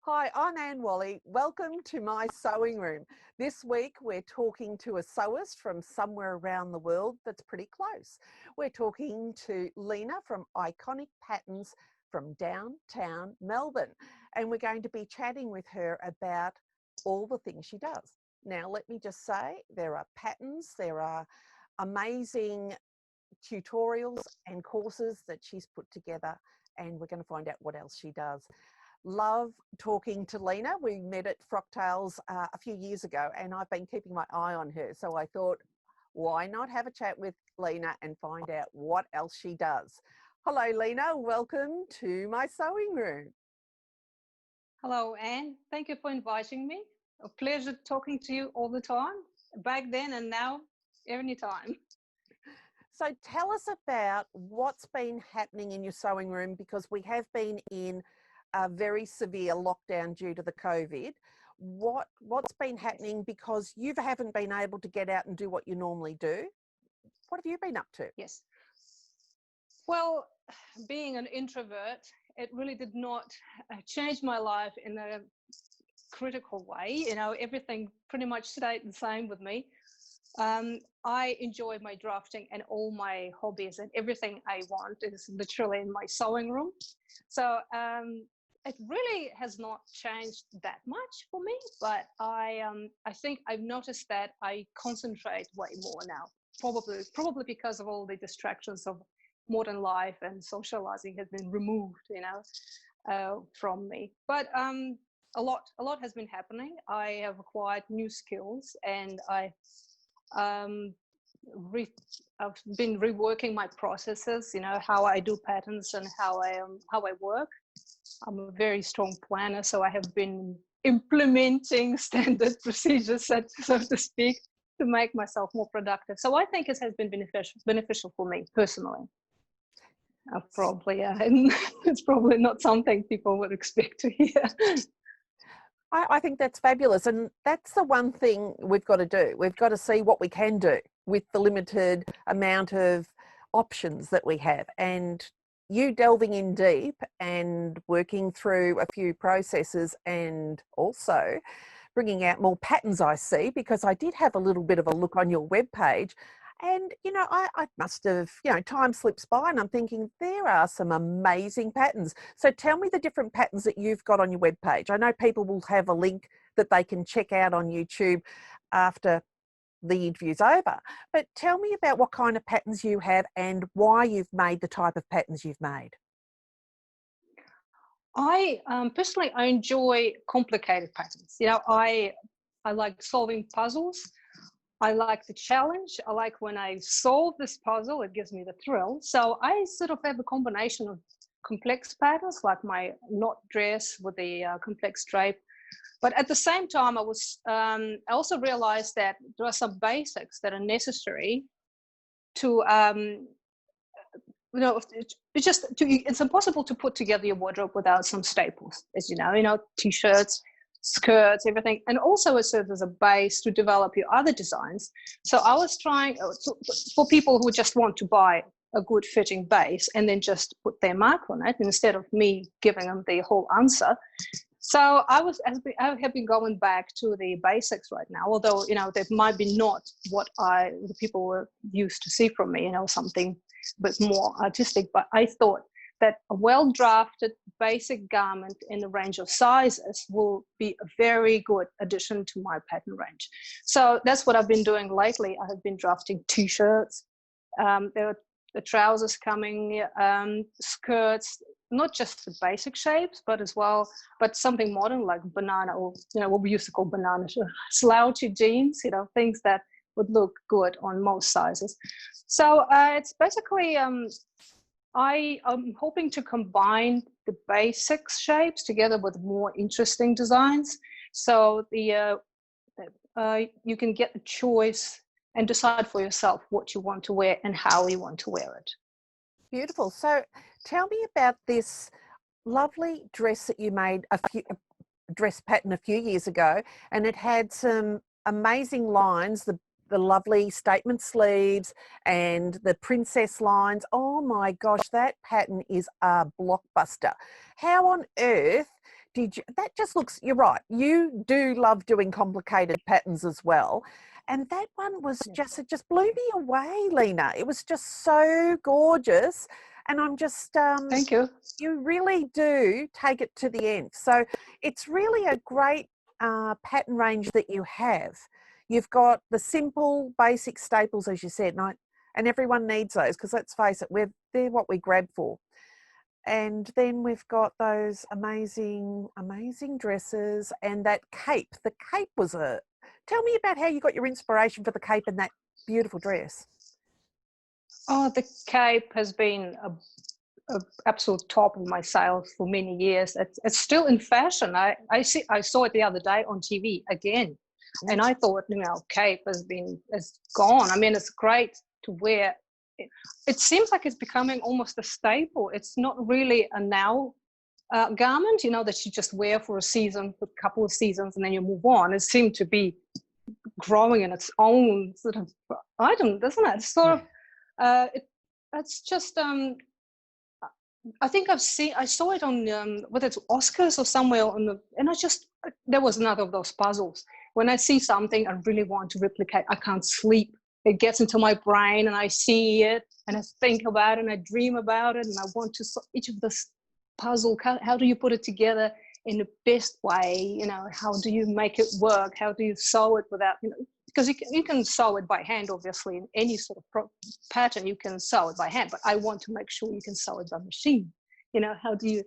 Hi, I'm Whalley. Welcome to my sewing room. This week we're talking to a sewist from somewhere around the world that's pretty close. We're talking to Lena from Iconic Patterns from downtown Melbourne, and we're going to be chatting with her about all the things she does. Now, let me just say, there are patterns, there are amazing tutorials and courses that she's put together, and we're going to find out what else she does. Love talking to Lena. We met at Frocktails a few years ago, and I've been keeping my eye on her. So I thought, why not have a chat with Lena and find out what else she does? Hello, Lena. Welcome to my sewing room. Hello, Anne. Thank you for inviting me. A pleasure talking to you all the time, back then and now, anytime. So tell us about what's been happening in your sewing room, because we have been in a very severe lockdown due to the COVID. What's been happening, because you haven't been able to get out and do what you normally do? What have you been up to? Yes. Well, being an introvert, it really did not change my life in a critical way. Everything pretty much stayed the same with me. I enjoy my drafting and all my hobbies, and everything I want is literally in my sewing room. So it really has not changed that much for me, but I think I've noticed that I concentrate way more now. Probably because of all the distractions of modern life, and socializing has been removed, from me. But a lot has been happening. I have acquired new skills, and um, I've been reworking my processes. How I do patterns and how I work. I'm a very strong planner, so I have been implementing standard procedures, so to speak, to make myself more productive. So I think it has been beneficial for me personally. Probably, yeah. It's probably not something people would expect to hear. I think that's fabulous, and that's the one thing we've got to do. We've got to see what we can do with the limited amount of options that we have. And you delving in deep and working through a few processes, and also bringing out more patterns, I see, because I did have a little bit of a look on your webpage. And, I must have, time slips by and I'm thinking there are some amazing patterns. So tell me the different patterns that you've got on your webpage. I know people will have a link that they can check out on YouTube after the interview's over. But tell me about what kind of patterns you have and why you've made the type of patterns you've made. I personally, I enjoy complicated patterns. I like solving puzzles. I like the challenge. I like when I solve this puzzle, it gives me the thrill. So I sort of have a combination of complex patterns, like my knot dress with the complex drape. But at the same time, I also realized that there are some basics that are necessary to, it's impossible to put together your wardrobe without some staples, as t-shirts, skirts, everything. And also it serves as a base to develop your other designs. So I was trying for people who just want to buy a good fitting base and then just put their mark on it instead of me giving them the whole answer. So I have been going back to the basics right now, although, that might be not what the people were used to see from me, something a bit more artistic. But I thought that a well-drafted basic garment in a range of sizes will be a very good addition to my pattern range. So that's what I've been doing lately. I have been drafting t-shirts. There are the trousers coming, skirts, not just the basic shapes, but something modern like banana, or what we used to call banana slouchy jeans, things that would look good on most sizes. So it's basically I am hoping to combine the basic shapes together with more interesting designs, so you can get a choice and decide for yourself what you want to wear and how you want to wear it. Beautiful. So tell me about this lovely dress that you made, dress pattern a few years ago, and it had some amazing lines, the lovely statement sleeves and the princess lines. Oh my gosh, that pattern is a blockbuster. How on earth That just looks, you're right. You do love doing complicated patterns as well. And that one was just, it just blew me away, Lena. It was just so gorgeous. And I'm just, Thank you. you really do take it to the end. So it's really a great pattern range that you have. You've got the simple, basic staples, as you said, and everyone needs those because let's face it, they're what we grab for. And then we've got those amazing, amazing dresses and that cape. The cape was tell me about how you got your inspiration for the cape and that beautiful dress. Oh, the cape has been a absolute top of my sales for many years. It's still in fashion. I saw it the other day on TV again, and I thought, cape has gone. I mean, it's great to wear. It seems like it's becoming almost a staple. It's not really a now garment, that you just wear for a season, for a couple of seasons, and then you move on. It seemed to be growing in its own sort of item, doesn't it? It's sort of, it's just. I think I saw it on whether it's Oscars or somewhere there was another of those puzzles. When I see something I really want to replicate, I can't sleep. It gets into my brain and I see it and I think about it and I dream about it and I want to each of this puzzle. How do you put it together in the best way? How do you make it work? How do you sew it without because you can sew it by hand, obviously, in any sort of pattern, you can sew it by hand, but I want to make sure you can sew it by machine. How do you,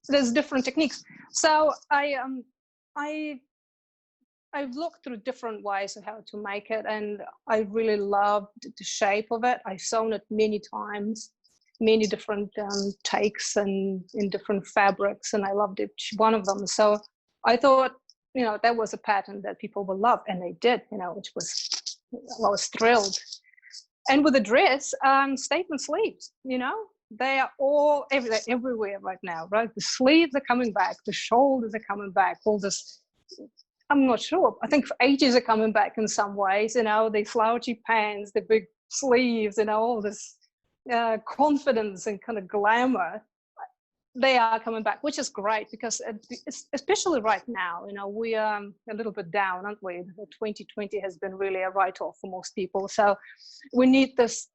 there's different techniques. So I've looked through different ways of how to make it, and I really loved the shape of it. I've sewn it many times, many different takes and in different fabrics, and I loved each one of them. So I thought, that was a pattern that people will love, and they did, which was, I was thrilled. And with the dress, statement sleeves, they are all everywhere right now, right? The sleeves are coming back, the shoulders are coming back, all this, I'm not sure. I think 80s are coming back in some ways, the slouchy pants, the big sleeves, all this confidence and kind of glamour. They are coming back, which is great because especially right now, we are a little bit down, aren't we? 2020 has been really a write-off for most people. So we need this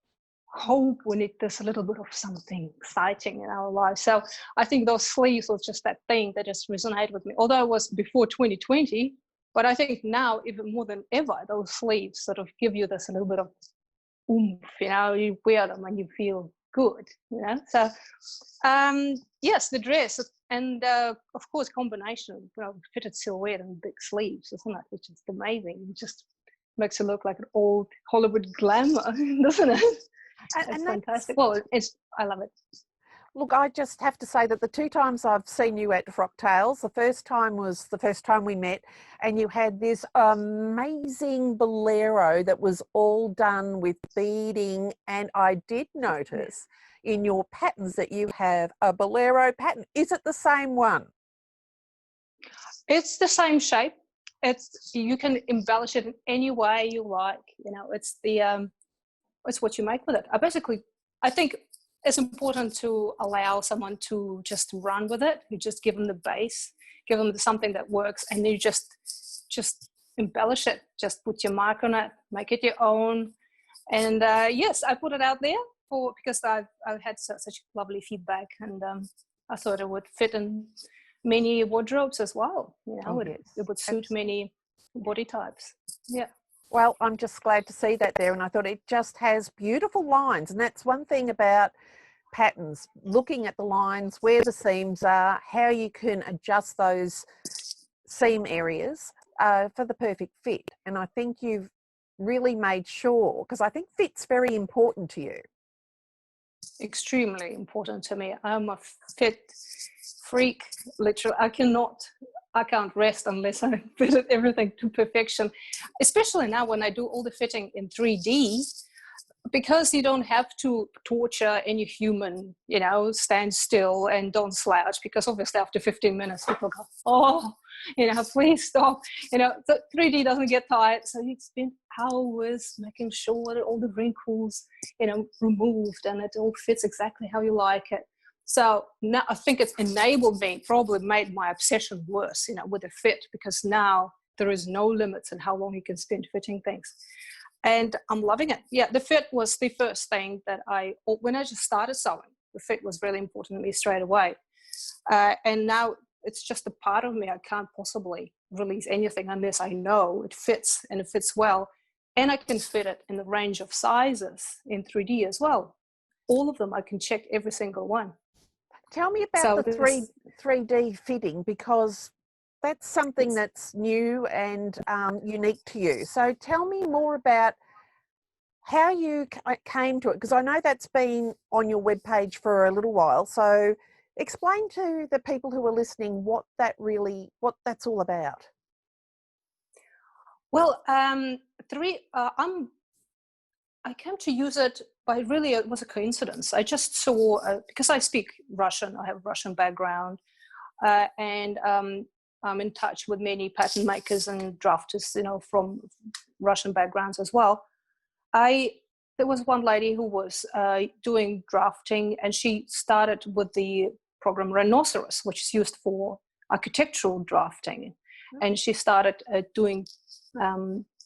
hope, we need this little bit of something exciting in our lives. So I think those sleeves was just that thing that just resonated with me. Although it was before 2020, but I think now even more than ever, those sleeves sort of give you this a little bit of oomph, you wear them and you feel good, So yes, the dress and of course combination, fitted silhouette and big sleeves, isn't it? Which is amazing. It just makes it look like an old Hollywood glamour, doesn't it? It's fantastic. Well, I love it. Look, I just have to say that the two times I've seen you at Frock Tales, the first time was the first time we met, and you had this amazing bolero that was all done with beading, and I did notice in your patterns that you have a bolero pattern. Is it the same one? It's the same shape. You can embellish it in any way you like. It's it's what you make with it. I think it's important to allow someone to just run with it. You just give them the base, give them something that works, and you just embellish it. Just put your mark on it, make it your own. And yes, I put it out there because I've had such lovely feedback, and I thought it would fit in many wardrobes as well. It would suit many body types. Yeah. Well, I'm just glad to see that there, and I thought it just has beautiful lines, and that's one thing about patterns, looking at the lines, where the seams are, how you can adjust those seam areas for the perfect fit. And I think you've really made sure, because I think fit's very important to you. Extremely important to me. I'm a fit freak, literally. I can't rest unless I fit everything to perfection, especially now when I do all the fitting in 3D, because you don't have to torture any human, stand still and don't slouch, because obviously after 15 minutes people go, oh, please stop. The 3D doesn't get tired, so you spend hours making sure that all the wrinkles, removed and it all fits exactly how you like it. So now I think it's enabled me, probably made my obsession worse, with the fit, because now there is no limits on how long you can spend fitting things. And I'm loving it. Yeah, the fit was the first thing that when I just started sewing, the fit was really important to me straight away. And now it's just a part of me. I can't possibly release anything unless I know it fits, and it fits well. And I can fit it in the range of sizes in 3D as well. All of them, I can check every single one. Tell me about the 3D fitting, because that's something that's new and unique to you. So tell me more about how you came to it, because I know that's been on your webpage for a little while. So explain to the people who are listening what that's all about. Well, I came to use it it was a coincidence. I just saw, because I speak Russian, I have a Russian background, and I'm in touch with many pattern makers and drafters, from Russian backgrounds as well. There was one lady who was doing drafting, and she started with the program Rhinoceros, which is used for architectural drafting. And she started doing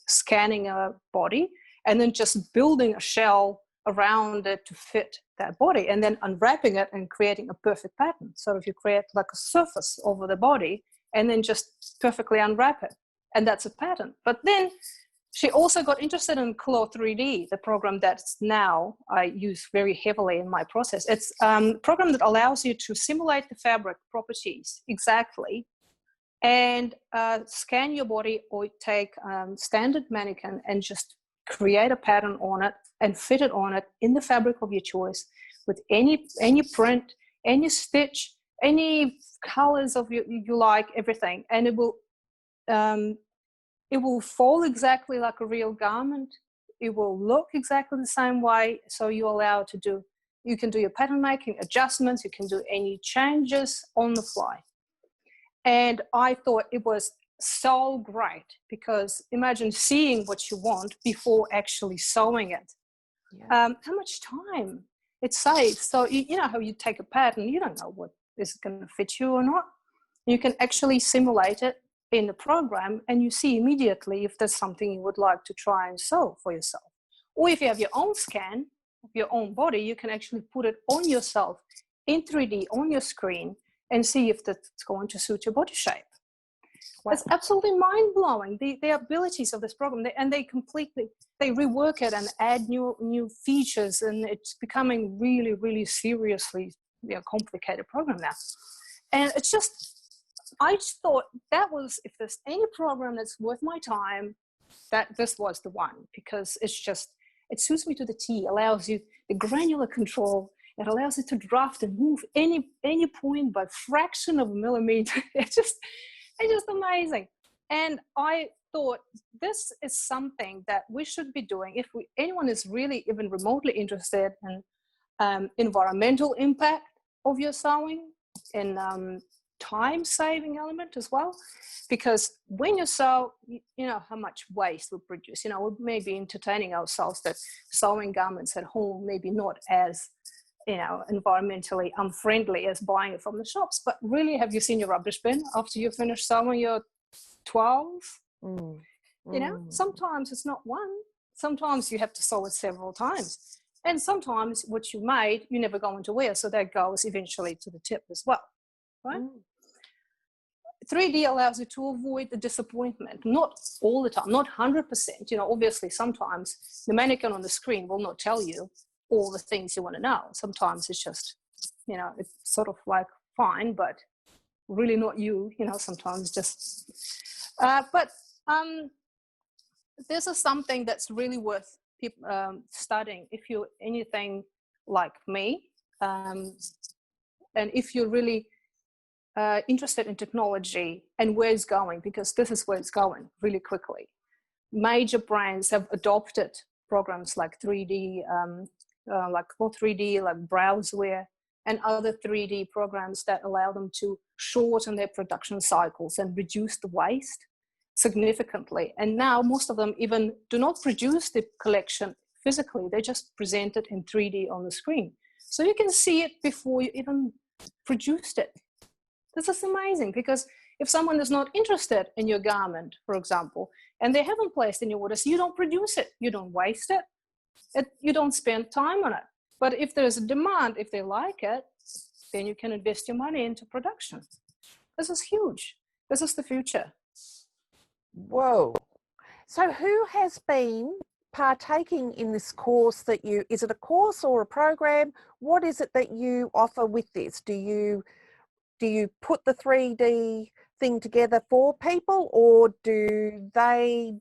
scanning a body and then just building a shell around it to fit that body, and then unwrapping it and creating a perfect pattern. So if you create like a surface over the body and then just perfectly unwrap it, and that's a pattern. But then she also got interested in Claw 3D, the program that's now I use very heavily in my process. It's a program that allows you to simulate the fabric properties exactly, and scan your body, or take standard mannequin and just create a pattern on it and fit it on it in the fabric of your choice, with any print, any stitch, any colors of you like, everything, and it will fall exactly like a real garment. It will look exactly the same way. So you can do your pattern making adjustments, you can do any changes on the fly. And I thought it was so great, because imagine seeing what you want before actually sewing it. Yeah. How much time it saves. So you know how you take a pattern, you don't know what is going to fit you or not. You can actually simulate it in the program, and you see immediately if there's something you would like to try and sew for yourself. Or if you have your own scan of your own body, you can actually put it on yourself in 3D on your screen and see if that's going to suit your body shape. Wow. It's absolutely mind-blowing, the abilities of this program. They rework it and add new features, and it's becoming really, really seriously complicated program now. And it's just, I just thought that was, if there's any program that's worth my time, that this was the one, because it suits me to the T, allows you the granular control. It allows you to draft and move any point by fraction of a millimeter. It's just amazing. And I thought this is something that we should be doing if anyone is really even remotely interested in environmental impact of your sewing, and time-saving element as well. Because when you sew, you know how much waste we produce. We may be entertaining ourselves that sewing garments at home maybe not as environmentally unfriendly as buying it from the shops. But really, have you seen your rubbish bin after you finish sewing your 12? Sometimes it's not one. Sometimes you have to sew it several times. And sometimes what you made, you're never going to wear. So that goes eventually to the tip as well, right? 3D allows you to avoid the disappointment. Not all the time, not 100%. Obviously, sometimes the mannequin on the screen will not tell you all the things you want to know. Sometimes it's just, it's sort of like fine, but really not you, sometimes just, but this is something that's really worth studying if you're anything like me, and if you're really interested in technology and where it's going, because this is where it's going really quickly. Major brands have adopted programs like 3D, like 3D, like Browseware, and other 3D programs that allow them to shorten their production cycles and reduce the waste significantly. And now most of them even do not produce the collection physically, they just present it in 3D on the screen. So you can see it before you even produced it. This is amazing, because if someone is not interested in your garment, for example, and they haven't placed any orders, you don't produce it, you don't waste it, you don't spend time on it. But if there's a demand, if they like it, then you can invest your money into production. This is huge. This is the future. Whoa. So who has been partaking in this course that is it a course or a program? What is it that you offer with this? Do you put the 3D thing together for people, or do they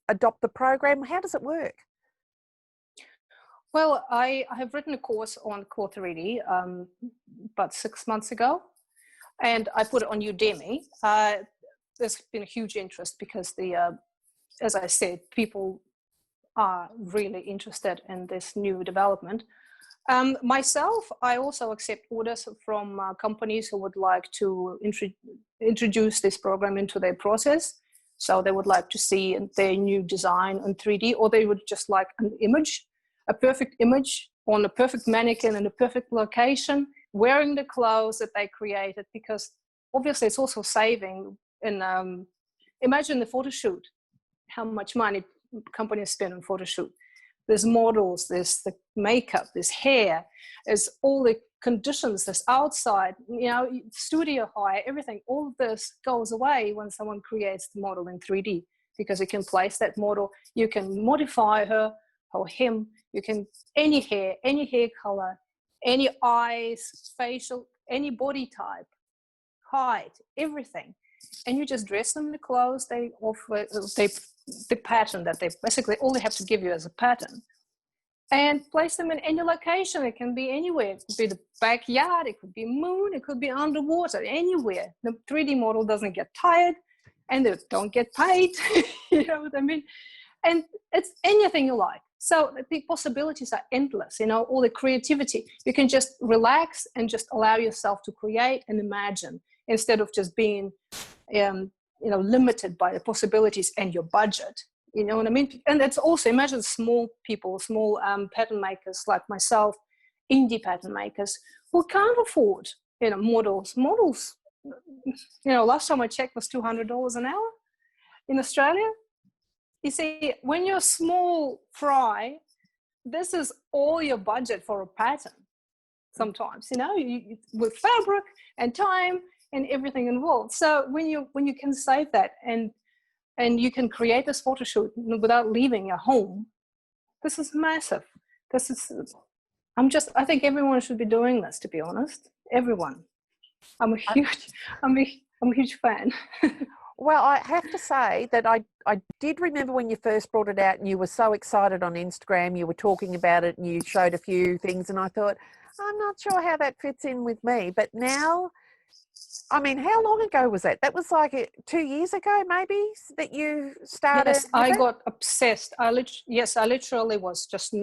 adopt the program? How does it work? Well, I have written a course on Core 3D about 6 months ago, and I put it on Udemy. There's been a huge interest because as I said, people are really interested in this new development. Myself, I also accept orders from companies who would like to introduce this program into their process. So they would like to see their new design in 3D, or they would just like an image, a perfect image on a perfect mannequin in a perfect location, wearing the clothes that they created, because obviously it's also saving. And imagine the photo shoot, how much money companies spend on photo shoot. There's models, there's the makeup, there's hair, there's all the conditions, there's outside, studio hire, everything. All of this goes away when someone creates the model in 3D, because you can place that model, you can modify her or him, you can, any hair color, any eyes, facial, any body type, height, everything. And you just dress them in the clothes they offer, the pattern that they basically, all they have to give you as a pattern, and place them in any location. It can be anywhere. It could be the backyard, it could be moon, it could be underwater, anywhere. The 3D model doesn't get tired and they don't get paid. You know what I mean? And it's anything you like. So the possibilities are endless, all the creativity. You can just relax and just allow yourself to create and imagine, instead of just being limited by the possibilities and your budget. You know what I mean? And it's also, imagine small people, small pattern makers like myself, indie pattern makers who can't afford, models. Models, last time I checked was $200 an hour in Australia. You see, when you're small fry, this is all your budget for a pattern. Sometimes, with fabric and time and everything involved. So when you can save that and you can create this photo shoot without leaving your home, this is massive. I think everyone should be doing this, to be honest. Everyone. I'm a huge fan. Well, I have to say that I did remember when you first brought it out and you were so excited on Instagram, you were talking about it and you showed a few things, and I thought, I'm not sure how that fits in with me. But now, I mean, how long ago was that? That was like 2 years ago, maybe, that you started? Yes, I got obsessed. I literally was just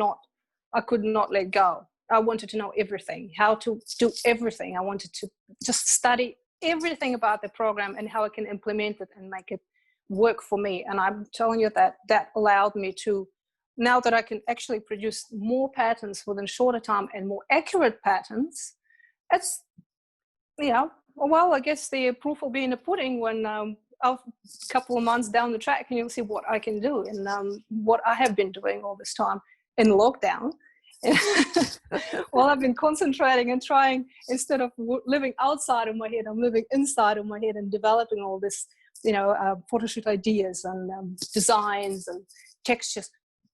I could not let go. I wanted to know everything, how to do everything. I wanted to just study everything about the program and how I can implement it and make it work for me. And I'm telling you that allowed me to, now that I can actually produce more patterns within shorter time and more accurate patterns, it's, well, I guess the proof will be in the pudding when a couple of months down the track, and you'll see what I can do and what I have been doing all this time in lockdown. Well, I've been concentrating and trying, instead of living outside of my head, I'm living inside of my head and developing all this, photo shoot ideas and designs and textures.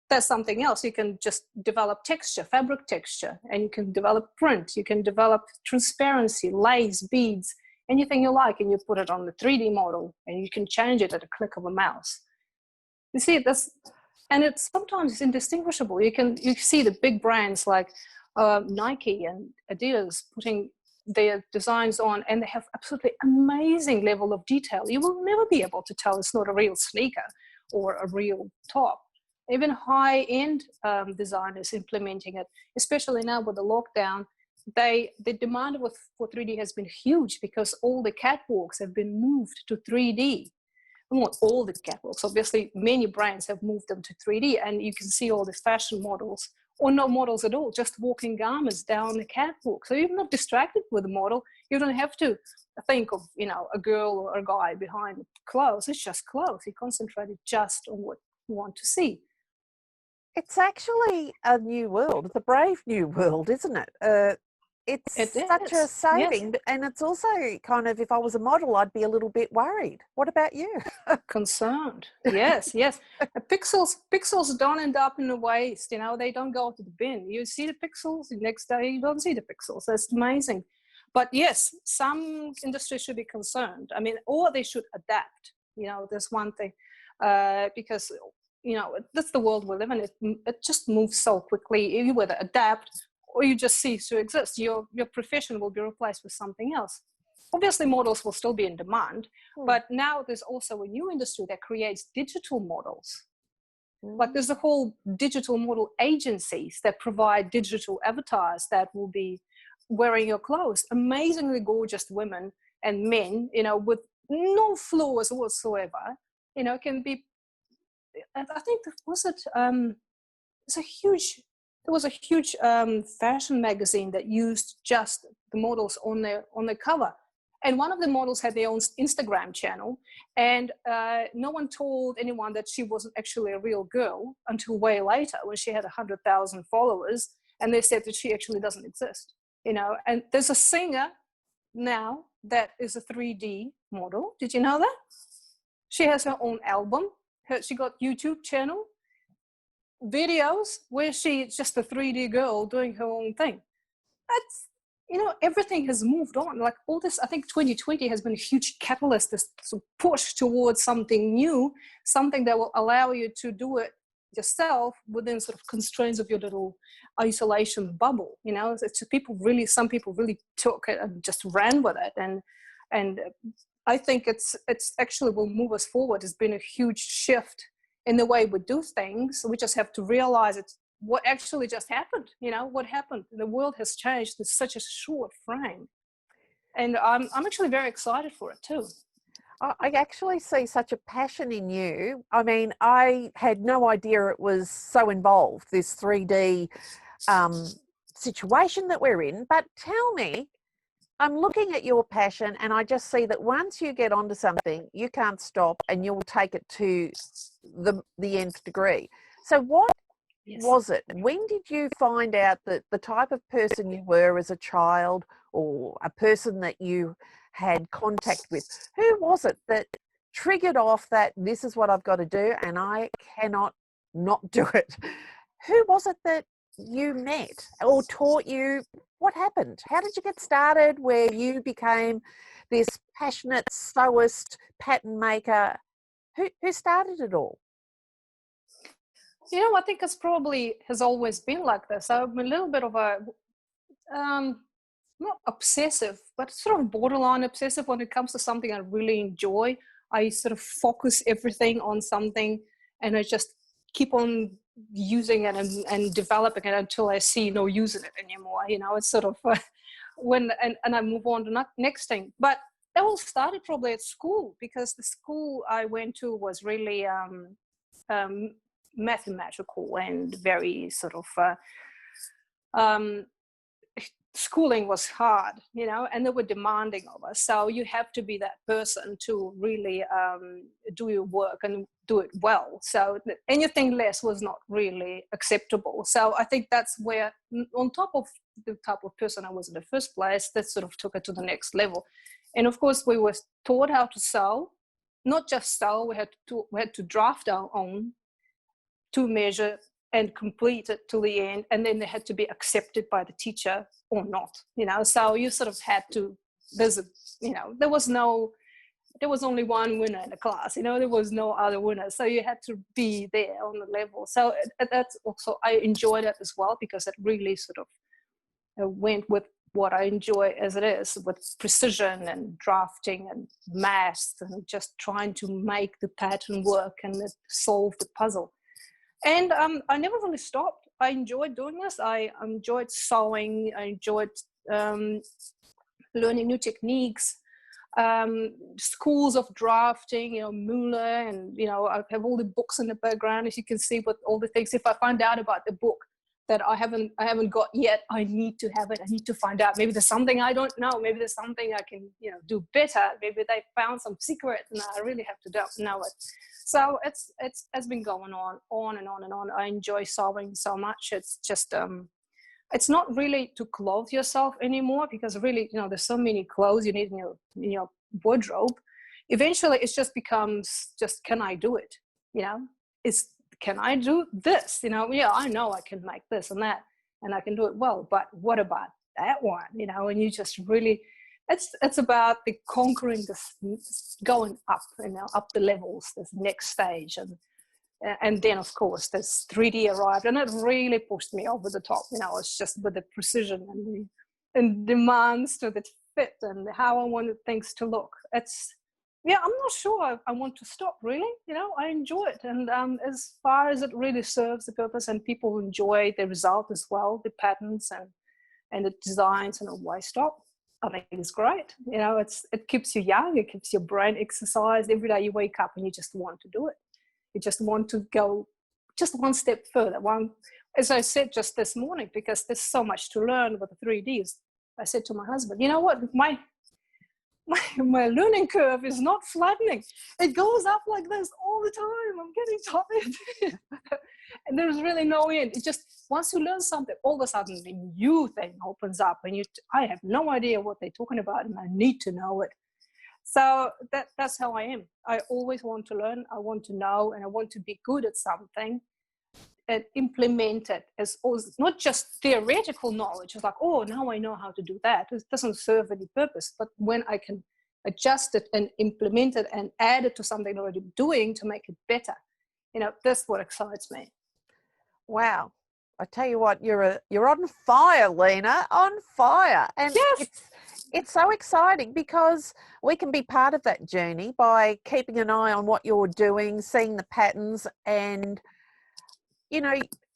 That's something else. You can just develop texture, fabric texture, and you can develop print. You can develop transparency, lace, beads, anything you like, and you put it on the 3D model, and you can change it at a click of a mouse. You see, and it's sometimes indistinguishable. You see the big brands like Nike and Adidas putting their designs on, and they have absolutely amazing level of detail. You will never be able to tell it's not a real sneaker or a real top. Even high-end designers implementing it, especially now with the lockdown, the demand for 3D has been huge, because all the catwalks have been moved to 3D. Not all the catwalks, obviously many brands have moved them to 3D, and you can see all the fashion models or no models at all, just walking garments down the catwalk. So you're not distracted with the model. You don't have to think of, a girl or a guy behind clothes. It's just clothes. You concentrated just on what you want to see. It's actually a new world. It's a brave new world, isn't it? It's It such a is, yes. saving, and it's also kind of, if I was a model, I'd be a little bit worried. What about you? Concerned, yes. Pixels don't end up in the waste. They don't go to the bin. You see the pixels, the next day you don't see the pixels. That's amazing. But yes, some industries should be concerned. I mean, or they should adapt. There's one thing, because that's the world we live in. It just moves so quickly. You either adapt or you just cease to exist. Your profession will be replaced with something else. Obviously, models will still be in demand, but now there's also a new industry that creates digital models. Like there's a whole digital model agencies that provide digital avatars that will be wearing your clothes. Amazingly gorgeous women and men, with no flaws whatsoever, can be. I think there was a huge fashion magazine that used just the models on their cover, and one of the models had their own Instagram channel, and no one told anyone that she wasn't actually a real girl until way later when she had 100,000 followers, and they said that she actually doesn't exist. And there's a singer now that is a 3D model. Did you know that? She has her own album. She got YouTube channel, videos where she's just a 3D girl doing her own thing. That's, everything has moved on. Like all this, I think 2020 has been a huge catalyst, this push towards something new, something that will allow you to do it yourself within sort of constraints of your little isolation bubble. It's just some people really took it and just ran with it. And I think it's actually will move us forward. It's been a huge shift in the way we do things. We just have to realize it's what actually just happened. What happened. The world has changed in such a short frame, and I'm actually very excited for it too. I actually see such a passion in you. I mean, I had no idea it was so involved, this 3D situation that we're in. But tell me, I'm looking at your passion and I just see that once you get onto something, you can't stop and you'll take it to the nth degree. So what was it? When did you find out that the type of person you were as a child, or a person that you had contact with, who was it that triggered off that this is what I've got to do and I cannot not do it? Who was it that you met or taught you? What happened? How did you get started where you became this passionate sewist, pattern maker? Who started it all? I think it's probably has always been like this. I'm a little bit of a, not obsessive, but sort of borderline obsessive when it comes to something I really enjoy. I sort of focus everything on something and I just keep on using it and developing it until I see no use in it anymore. It's sort of and I move on to the next thing. But it all started probably at school, because the school I went to was really mathematical and very sort of schooling was hard, and they were demanding of us. So you have to be that person to really do your work and do it well. So anything less was not really acceptable. So I think that's where, on top of the type of person I was in the first place, that sort of took it to the next level. And of course, we were taught how to sew, not just sew. We had to draft our own, to measure and complete it till the end, and then they had to be accepted by the teacher or not. So you sort of had to. There was only one winner in the class. There was no other winner, so you had to be there on the level. So that's also, I enjoyed it as well, because it really sort of went with what I enjoy as it is, with precision and drafting and math and just trying to make the pattern work and solve the puzzle. And I never really stopped. I enjoyed doing this. I enjoyed sewing. I enjoyed learning new techniques, schools of drafting, Muller, and, I have all the books in the background, as you can see, with all the things. If I find out about the book that I haven't got yet. I need to have it. I need to find out. Maybe there's something I don't know. Maybe there's something I can, do better. Maybe they found some secret and I really have to know it. So it's been going on and on and on. I enjoy sewing so much. It's just it's not really to clothe yourself anymore, because really, there's so many clothes you need in your wardrobe. Eventually it just becomes just, can I do it? Can I do this? I know I can make this and that, and I can do it well, but what about that one? And you just really, it's about the conquering this, going up, up the levels, this next stage. And then of course this 3D arrived, and it really pushed me over the top. It's just with the precision and demands to the fit and how I wanted things to look. I'm not sure I want to stop, really. I enjoy it. And as far as it really serves the purpose and people enjoy the result as well, the patterns and the designs, and why stop? I think it's great. It keeps you young. It keeps your brain exercised. Every day you wake up and you just want to do it. You just want to go just one step further. As I said just this morning, because there's so much to learn with the 3Ds, I said to my husband, you know what, my learning curve is not flattening. It goes up like this all the time. I'm getting tired. And there's really no end. It just, once you learn something, all of a sudden a new thing opens up, and I have no idea what they're talking about, and I need to know it. So that's how I am. I always want to learn. I want to know, and I want to be good at something and implement it as not just theoretical knowledge. It's like, oh, now I know how to do that. It doesn't serve any purpose. But when I can adjust it and implement it and add it to something I'm already doing to make it better, that's what excites me. Wow. I tell you what, you're on fire, Lena, on fire. And yes. It's so exciting, because we can be part of that journey by keeping an eye on what you're doing, seeing the patterns. And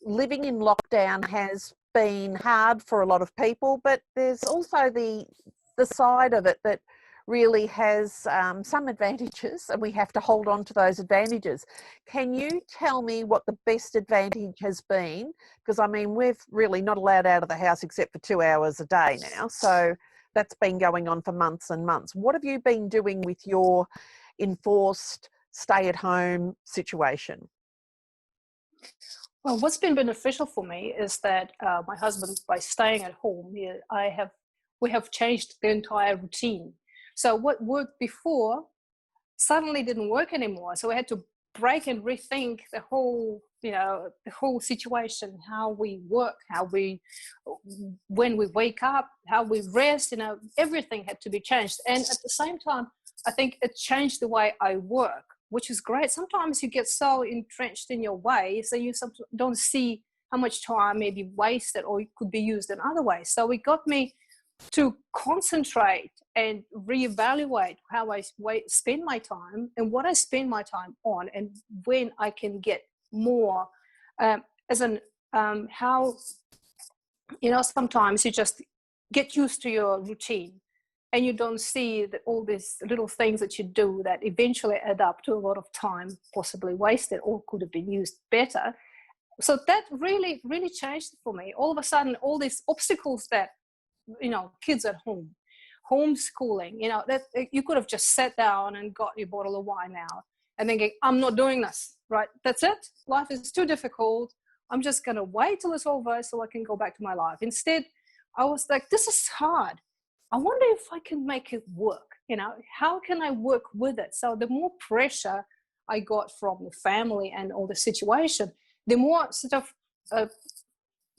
living in lockdown has been hard for a lot of people, but there's also the side of it that really has some advantages, and we have to hold on to those advantages. Can you tell me what the best advantage has been? Because we're really not allowed out of the house except for 2 hours a day now, so that's been going on for months and months. What have you been doing with your enforced stay-at-home situation? Well, what's been beneficial for me is that my husband, by staying at home, we have changed the entire routine. So what worked before suddenly didn't work anymore. So we had to break and rethink the whole situation, how we work, when we wake up, how we rest, everything had to be changed. And at the same time, I think it changed the way I work, which is great. Sometimes you get so entrenched in your way, so you don't see how much time may be wasted or it could be used in other ways. So it got me to concentrate and reevaluate how I spend my time and what I spend my time on, and when I can get more how sometimes you just get used to your routine and you don't see all these little things that you do that eventually add up to a lot of time possibly wasted or could have been used better. So that really, really changed for me. All of a sudden, all these obstacles that kids at home, homeschooling, that you could have just sat down and got your bottle of wine out and thinking, I'm not doing this, right? That's it. Life is too difficult. I'm just going to wait till it's over so I can go back to my life. Instead, I was like, this is hard. I wonder if I can make it work. How can I work with it? So the more pressure I got from the family and all the situation, the more sort of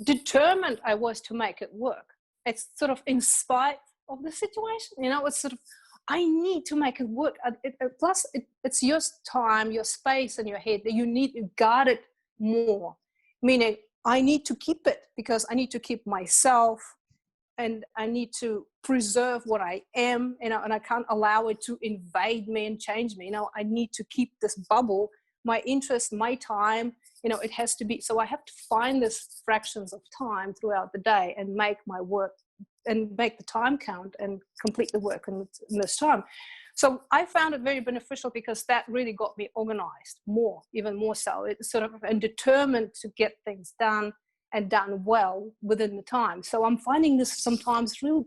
determined I was to make it work. It's sort of in spite of the situation, it's sort of, I need to make it work. Plus, it's your time, your space and your head that you need to guard it more. Meaning, I need to keep it because I need to keep myself and I need to preserve what I am, and I can't allow it to invade me and change me. I need to keep this bubble, my interest, my time, it has to be. So I have to find this fractions of time throughout the day and make my work and make the time count and complete the work in this time. So I found it very beneficial because that really got me organized more, even more so. It's sort of and determined to get things done and done well within the time. So I'm finding this sometimes real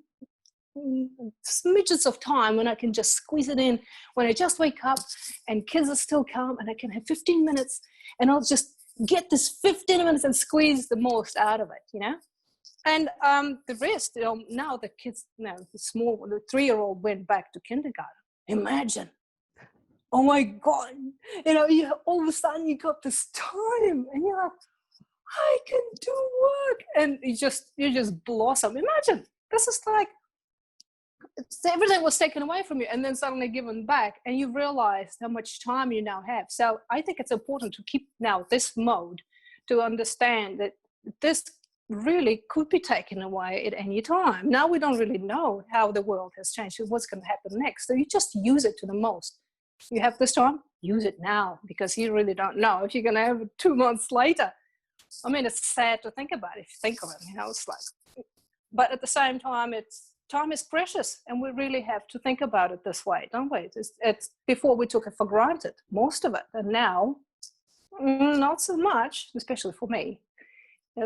smidges of time when I can just squeeze it in, when I just wake up and kids are still calm and I can have 15 minutes and I'll just get this 15 minutes and squeeze the most out of it, you know? And the rest, you know, now the kids, you know, the 3-year-old went back to kindergarten. Imagine, oh my God, you know, all of a sudden you got this time and you're like, I can do work. And you just blossom. Imagine, this is like, everything was taken away from you and then suddenly given back, and you realize how much time you now have. So I think it's important to keep now this mode, to understand that this really could be taken away at any time. Now we don't really know how the world has changed and what's going to happen next. So you just use it to the most. You have this time, use it now, because you really don't know if you're going to have it 2 months later. I mean, it's sad to think about it, if you think of it, you know, it's like, but at the same time, time is precious, and we really have to think about it this way, don't we? It's before we took it for granted, most of it, and now not so much, especially for me.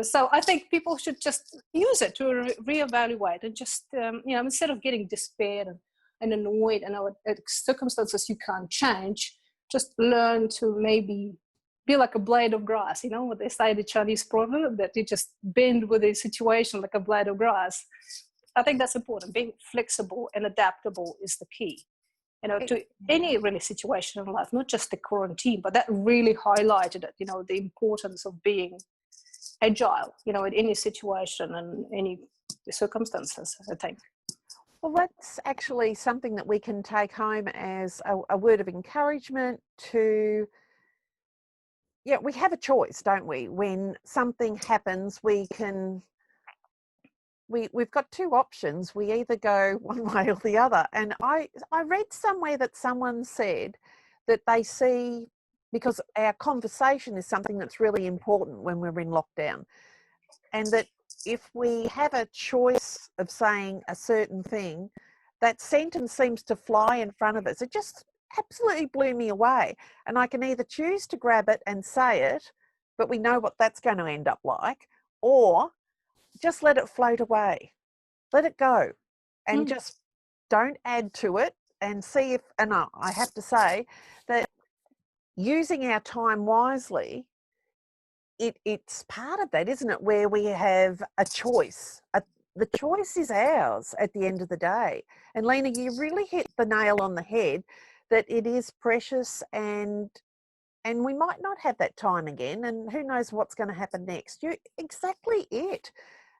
So I think people should just use it to reevaluate and just, you know, instead of getting despaired and annoyed and at circumstances you can't change, just learn to maybe be like a blade of grass, you know what they say, the Chinese proverb, that you just bend with a situation like a blade of grass. I think that's important. Being flexible and adaptable is the key, you know, to any really situation in life, not just the quarantine, but that really highlighted it, you know, the importance of being agile, you know, in any situation and any circumstances, I think. Well, that's actually something that we can take home as a word of encouragement to, yeah, we have a choice, don't we? When something happens, we've got two options. We either go one way or the other. And I read somewhere that someone said that they see, because our conversation is something that's really important when we're in lockdown, and that if we have a choice of saying a certain thing, that sentence seems to fly in front of us. It just absolutely blew me away. And I can either choose to grab it and say it, but we know what that's going to end up like, or just let it float away, let it go, and just don't add to it, and see if, and I have to say that using our time wisely, it's part of that, isn't it, where we have a choice. The choice is ours at the end of the day. And Lena, you really hit the nail on the head, that it is precious, and we might not have that time again, and who knows what's going to happen next. Exactly it.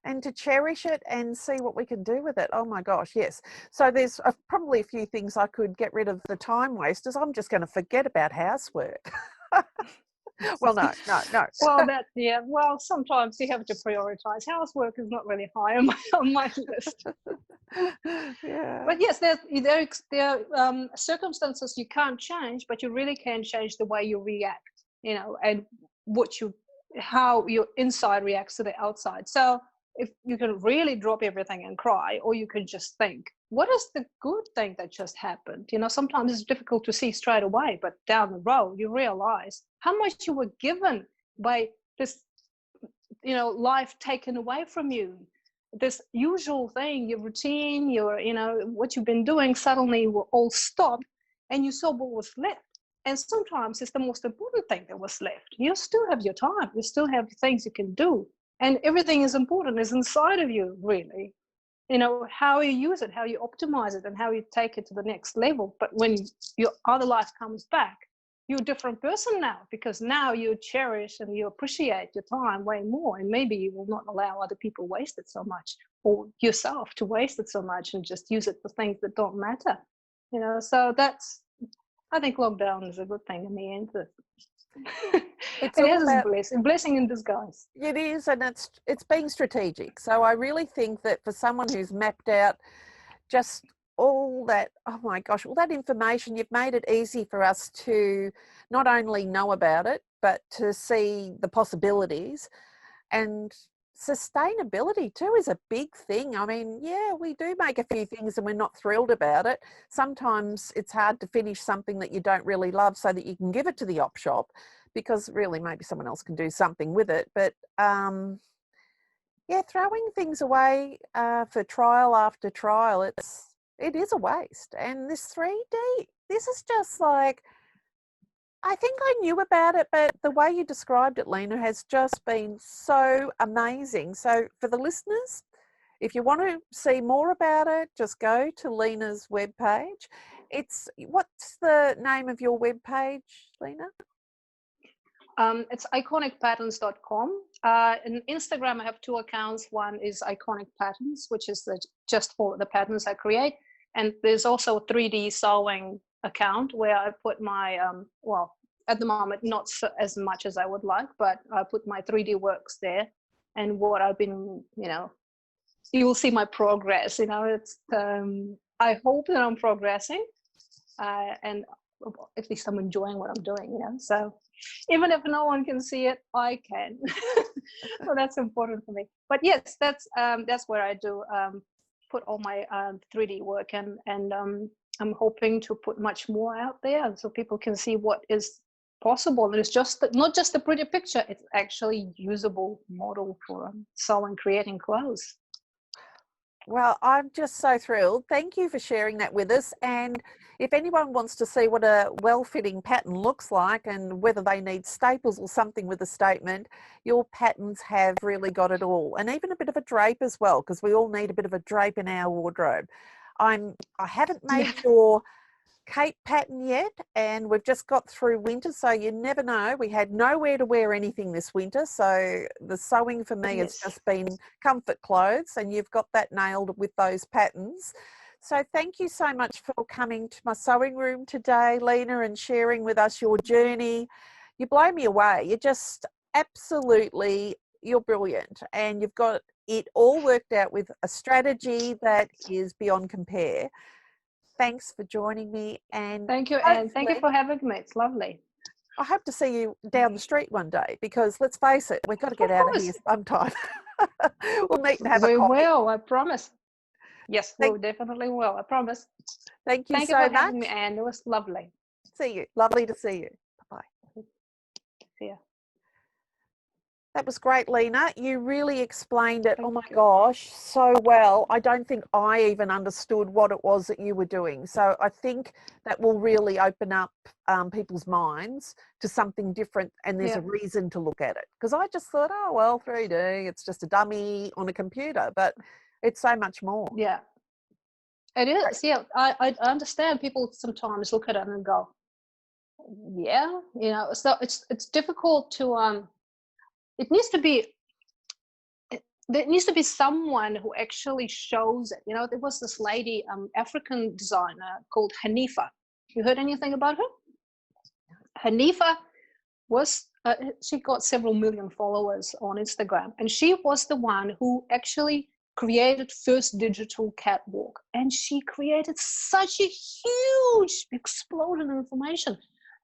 And to cherish it and see what we can do with it. Oh my gosh, yes. So there's probably a few things I could get rid of the time wasters. I'm just going to forget about housework. Well, no. Well, well, sometimes you have to prioritize. Housework is not really high on my list. Yeah. But yes, there are circumstances you can't change, but you really can change the way you react, you know, and how your inside reacts to the outside. So if you can really drop everything and cry, or you can just think, what is the good thing that just happened? You know, sometimes it's difficult to see straight away, but down the road you realize how much you were given by this, you know, life taken away from you. This usual thing, your routine, you know, what you've been doing, suddenly will all stop, and you saw what was left. And sometimes it's the most important thing that was left. You still have your time, you still have things you can do, and everything is important, is inside of you, really. You know, how you use it, how you optimize it, and how you take it to the next level. But when your other life comes back, you're a different person now, because now you cherish and you appreciate your time way more, and maybe you will not allow other people waste it so much, or yourself to waste it so much, and just use it for things that don't matter. You know, so I think lockdown is a good thing in the end. It's It all is about, a blessing in disguise. it is, and it's being strategic. So I really think that for someone who's mapped out just all that, oh my gosh, all that information, you've made it easy for us to not only know about it, but to see the possibilities. And sustainability too is a big thing. I mean, yeah, we do make a few things and we're not thrilled about it. Sometimes it's hard to finish something that you don't really love so that you can give it to the op shop, because really maybe someone else can do something with it. But Yeah, throwing things away for trial after trial, it is a waste. And this 3D, this is just like, I think I knew about it, but the way you described it, Lena, has just been so amazing. So for the listeners, if you want to see more about it, just go to Lena's webpage. What's the name of your webpage, Lena? It's iconicpatterns.com. In Instagram, I have two accounts. One is Iconic Patterns, which is just for the patterns I create. And there's also a 3D sewing account where I put my, well, at the moment, not so, as much as I would like, but I put my 3D works there and what I've been, you will see my progress. It's, I hope that I'm progressing and at least I'm enjoying what I'm doing, so even if no one can see it, I can. So that's important for me. But yes, that's where I do put all my 3D work, and I'm hoping to put much more out there so people can see what is possible. And it's just not just a pretty picture, it's actually usable model for sewing, creating clothes. Well, I'm just so thrilled. Thank you for sharing that with us. And if anyone wants to see what a well-fitting pattern looks like and whether they need staples or something with a statement, your patterns have really got it all. And even a bit of a drape as well, because we all need a bit of a drape in our wardrobe. I haven't made your cape pattern yet, and we've just got through winter, so you never know. We had nowhere to wear anything this winter, so the sewing for me has just been comfort clothes, and you've got that nailed with those patterns. So thank you so much for coming to my sewing room today, Lena, and sharing with us your journey. You blow me away. You're just absolutely, you're brilliant, and you've got it all worked out with a strategy that is beyond compare. Thanks for joining me, and thank you, and thank you for having me. It's lovely. I hope to see you down the street one day, because let's face it, we've got to get out of here sometime. We'll meet and have a coffee. We will, I promise. Yes, we definitely will, I promise. Thank you so much. Thank you for having me, Anne. It was lovely. See you. Lovely to see you. Bye-bye. See ya. That was great, Lena. You really explained it, oh my gosh, so well. I don't think I even understood what it was that you were doing. So I think that will really open up people's minds to something different, and there's a reason to look at it. Because I just thought, oh, well, 3D, it's just a dummy on a computer, but it's so much more. Yeah, it is. Yeah, I understand people sometimes look at it and go, yeah, so it's difficult to it needs to be, there needs to be someone who actually shows it. There was this lady, African designer called Hanifa. You heard anything about her? Hanifa was, she got several million followers on Instagram, and she was the one who actually created first digital catwalk. And she created such a huge explosion of information.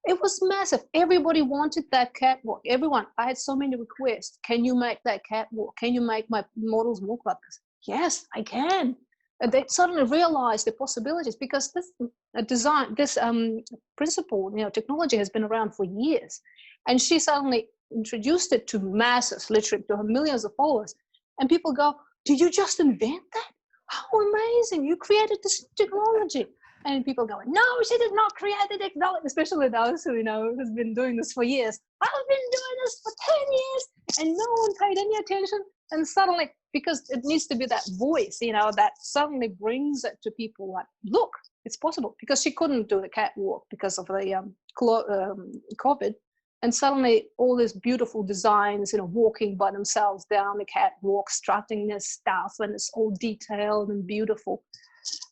It was massive. Everybody wanted that catwalk. Everyone. I had so many requests. Can you make that catwalk? Can you make my models walk like this? Yes, I can. And they suddenly realized the possibilities, because this design, this principle, technology has been around for years. And she suddenly introduced it to masses, literally to her millions of followers. And people go, did you just invent that? How amazing. You created this technology. And people go, no, she did not create the technology, especially those who, has been doing this for years. I've been doing this for 10 years and no one paid any attention. And suddenly, because it needs to be that voice, that suddenly brings it to people like, look, it's possible. Because she couldn't do the catwalk because of the COVID. And suddenly all these beautiful designs, walking by themselves down the catwalk, strutting their stuff, and it's all detailed and beautiful.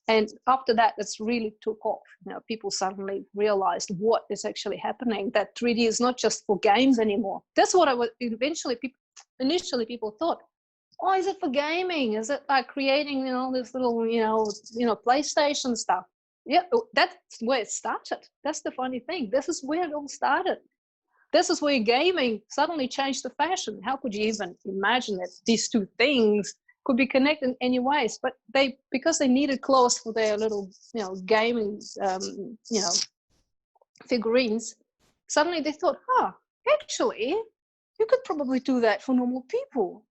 And after that, it's really took off. People suddenly realized what is actually happening, that 3D is not just for games anymore. That's what initially people thought, oh, is it for gaming? Is it like creating, this little, PlayStation stuff? Yeah, that's where it started. That's the funny thing. This is where it all started. This is where gaming suddenly changed the fashion. How could you even imagine that these two things could be connected in any ways? But because they needed clothes for their little, gaming, figurines, suddenly they thought, actually, you could probably do that for normal people.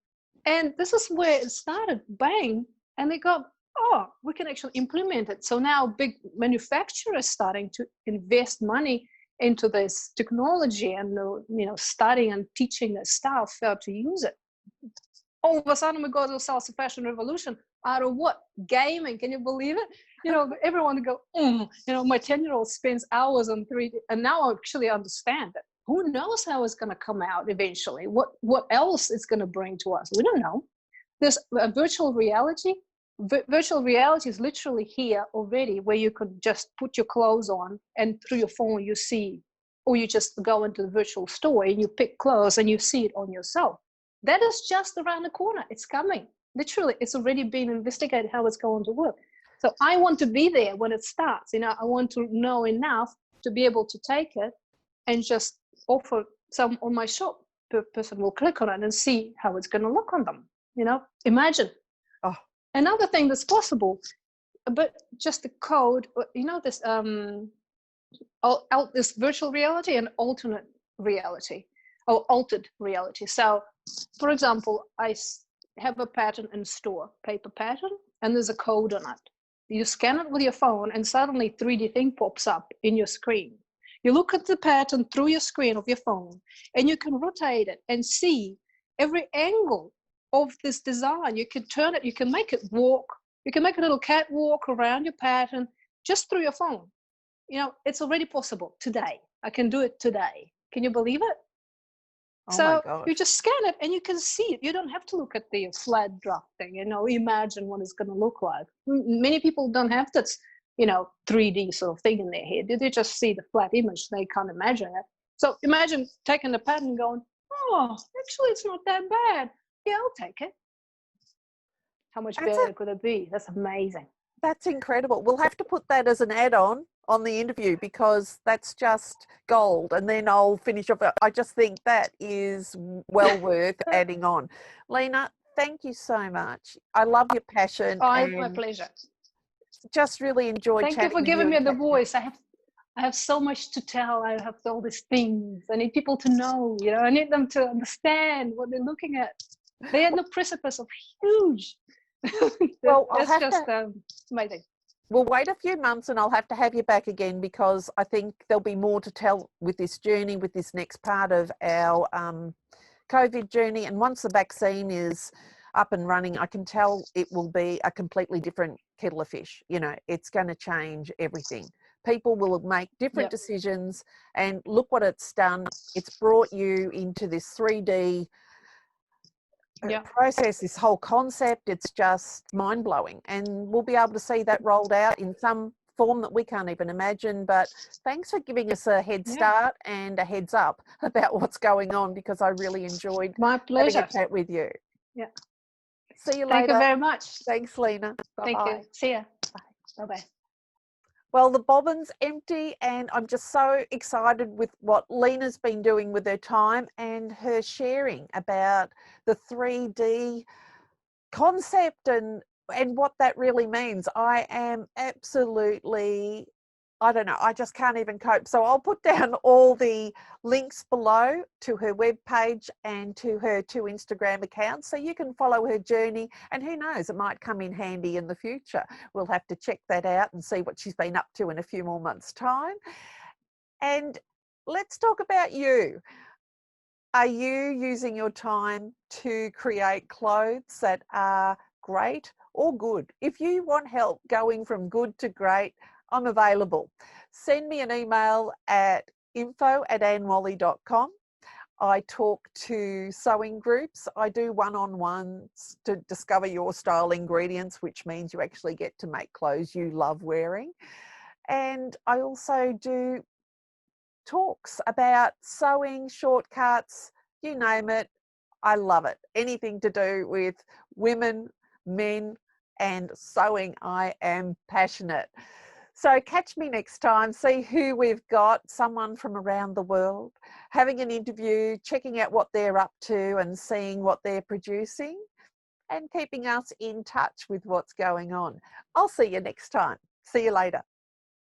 And this is where it started, bang, and they go, oh, we can actually implement it. So now big manufacturers starting to invest money into this technology and studying and teaching their staff how to use it. All of a sudden we go to the fashion revolution out of what? Gaming. Can you believe it? Everyone go, my 10-year-old spends hours on 3D, and now I actually understand it. Who knows how it's going to come out eventually? What else it's going to bring to us? We don't know. There's virtual reality. Virtual reality is literally here already, where you could just put your clothes on and through your phone you see, or you just go into the virtual store and you pick clothes and you see it on yourself. That is just around the corner. It's coming. Literally, it's already been investigated how it's going to work. So I want to be there when it starts. I want to know enough to be able to take it and just offer some on my shop. The person will click on it and see how it's going to look on them. Imagine. Oh. Another thing that's possible, but just the code, this this virtual reality and alternate reality, or altered reality. So, for example, I have a pattern in store, paper pattern, and there's a code on it. You scan it with your phone and suddenly 3D thing pops up in your screen. You look at the pattern through your screen of your phone and you can rotate it and see every angle of this design. You can turn it, you can make it walk, you can make a little catwalk around your pattern just through your phone. It's already possible today. I can do it today. Can you believe it? Oh so my gosh. You just scan it and you can see it. You don't have to look at the flat drop thing, imagine what it's going to look like. Many people don't have that, 3D sort of thing in their head. They just see the flat image. They can't imagine it. So imagine taking the pattern and going, oh, actually, it's not that bad. Yeah, I'll take it. How much better could it be? That's amazing. That's incredible. We'll have to put that as an add-on on the interview, because that's just gold. And then I'll finish off. I just think that is well worth adding on. Lena, thank you so much. I love your passion. Oh, it's my pleasure. Just really enjoyed Thank chatting you for with you. giving me the voice. I have so much to tell. I have all these things. I need people to know, I need them to understand what they're looking at. They are the precipice of huge. Well, that's just amazing. We'll wait a few months and I'll have to have you back again, because I think there'll be more to tell with this journey, with this next part of our COVID journey. And once the vaccine is up and running, I can tell it will be a completely different kettle of fish. It's going to change everything. People will make different decisions, and look what it's done. It's brought you into this 3D process, this whole concept. It's just mind-blowing, and we'll be able to see that rolled out in some form that we can't even imagine. But thanks for giving us a head start and a heads up about what's going on, because I really enjoyed my pleasure having a chat with you. See you later. Thank you very much. Thanks, Lena. Bye-bye. Thank you. See ya. Bye. Bye-bye. Well, the bobbin's empty, and I'm just so excited with what Lena's been doing with her time and her sharing about the 3D concept and what that really means. I am absolutely, I don't know, I just can't even cope. So I'll put down all the links below to her webpage and to her 2 Instagram accounts, so you can follow her journey, and who knows, it might come in handy in the future. We'll have to check that out and see what she's been up to in a few more months' time. And let's talk about you. Are you using your time to create clothes that are great or good? If you want help going from good to great, I'm available. Send me an email at info@annwhalley.com. I talk to sewing groups. I do one-on-ones to discover your style ingredients, which means you actually get to make clothes you love wearing. And I also do talks about sewing, shortcuts, you name it. I love it. Anything to do with women, men, and sewing, I am passionate. So catch me next time, see who we've got, someone from around the world, having an interview, checking out what they're up to and seeing what they're producing, and keeping us in touch with what's going on. I'll see you next time. See you later.